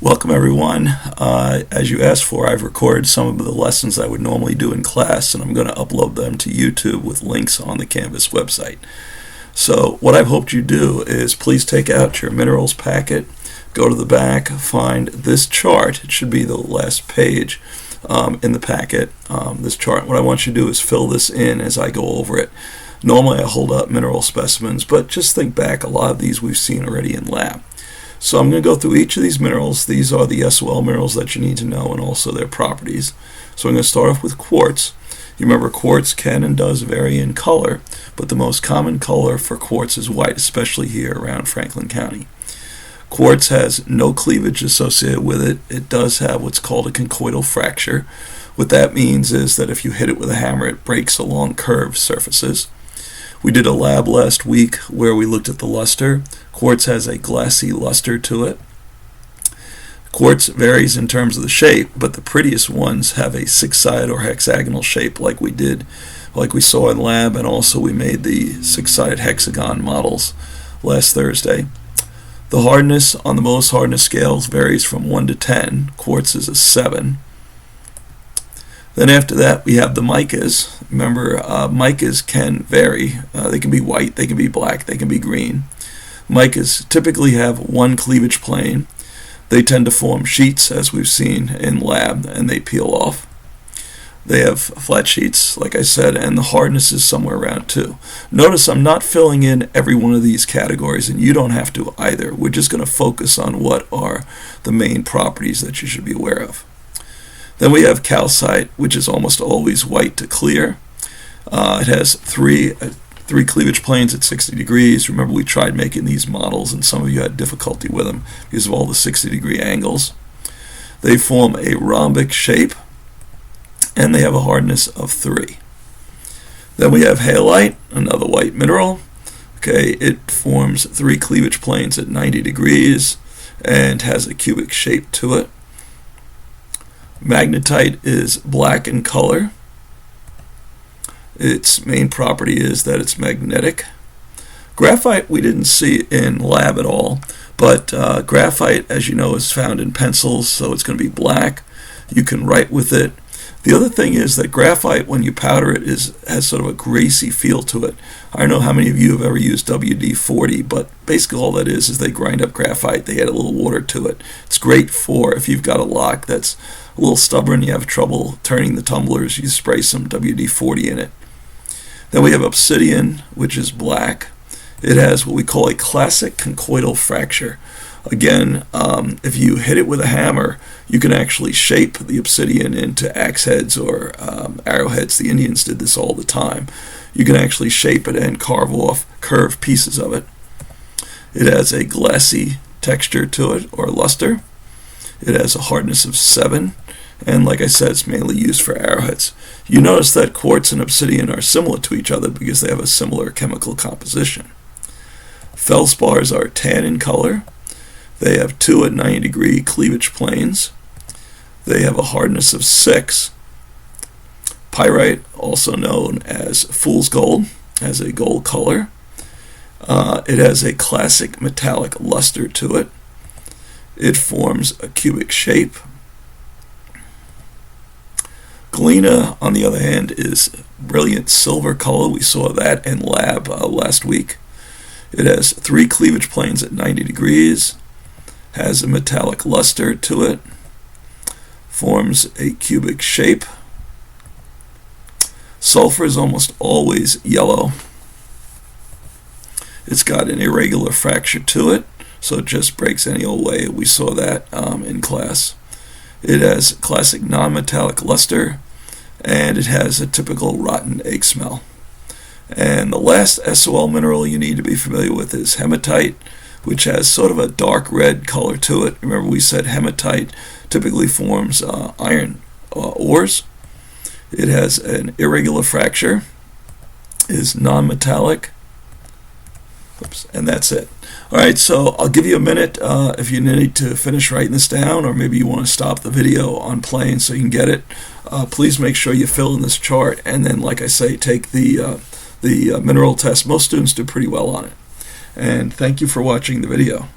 Welcome everyone. As you asked for, I've recorded some of the lessons I would normally do in class, and I'm going to upload them to YouTube with links on the Canvas website. So what I've hoped you do is please take out your minerals packet, go to the back, find this chart. It should be the last page in the packet, this chart. What I want you to do is fill this in as I go over it. Normally I hold up mineral specimens, but just think back, a lot of these we've seen already in lab. So I'm going to go through each of these minerals. These are the SOL minerals that you need to know and also their properties. So I'm going to start off with quartz. You remember quartz can and does vary in color, but the most common color for quartz is white, especially here around Franklin County. Quartz has no cleavage associated with it. It does have what's called a conchoidal fracture. What that means is that if you hit it with a hammer, it breaks along curved surfaces. We did a lab last week where we looked at the luster. Quartz has a glassy luster to it. Quartz varies in terms of the shape, but the prettiest ones have a six-sided or hexagonal shape like we saw in lab, and also we made the six-sided hexagon models last Thursday. The hardness on the Mohs hardness scales varies from 1 to 10. Quartz is a 7. Then after that we have the micas. Remember, micas can vary. They can be white, they can be black, they can be green. Micas typically have one cleavage plane. They tend to form sheets, as we've seen in lab, and they peel off. They have flat sheets, like I said, and the hardness is somewhere around 2. Notice I'm not filling in every one of these categories, and you don't have to either. We're just going to focus on what are the main properties that you should be aware of. Then we have calcite, which is almost always white to clear. It has three cleavage planes at 60 degrees. Remember, we tried making these models, and some of you had difficulty with them because of all the 60-degree angles. They form a rhombic shape, and they have a hardness of 3. Then we have halite, another white mineral. Okay, it forms 3 cleavage planes at 90 degrees and has a cubic shape to it. Magnetite is black in color. Its main property is that it's magnetic. Graphite we didn't see in lab at all, but graphite, as you know, is found in pencils, so it's going to be black. You can write with it. The other thing is that graphite, when you powder it, has sort of a greasy feel to it. I don't know how many of you have ever used WD-40, but basically all that is they grind up graphite, they add a little water to it. It's great for if you've got a lock that's a little stubborn, you have trouble turning the tumblers, you spray some WD-40 in it. Then we have obsidian, which is black. It has what we call a classic conchoidal fracture. Again, if you hit it with a hammer, you can actually shape the obsidian into axe heads or arrowheads. The Indians did this all the time. You can actually shape it and carve off curved pieces of it. It has a glassy texture to it, or luster. It has a hardness of 7, and like I said, it's mainly used for arrowheads. You notice that quartz and obsidian are similar to each other because they have a similar chemical composition. Feldspars are tan in color. They have 2 at 90-degree cleavage planes. They have a hardness of 6. Pyrite, also known as fool's gold, has a gold color. It has a classic metallic luster to it. It forms a cubic shape. Galena, on the other hand, is brilliant silver color. We saw that in lab last week. It has 3 cleavage planes at 90 degrees, has a metallic luster to it, forms a cubic shape. Sulfur is almost always yellow. It's got an irregular fracture to it, so it just breaks any old way. We saw that in class. It has classic non-metallic luster, and it has a typical rotten egg smell. And the last SOL mineral you need to be familiar with is hematite, which has sort of a dark red color to it. Remember, we said hematite typically forms iron ores. It has an irregular fracture, is non-metallic. Oops, and that's it. Alright, so I'll give you a minute if you need to finish writing this down, or maybe you want to stop the video on playing so you can get it. Please make sure you fill in this chart, and then, like I say, take the mineral test. Most students do pretty well on it. And thank you for watching the video.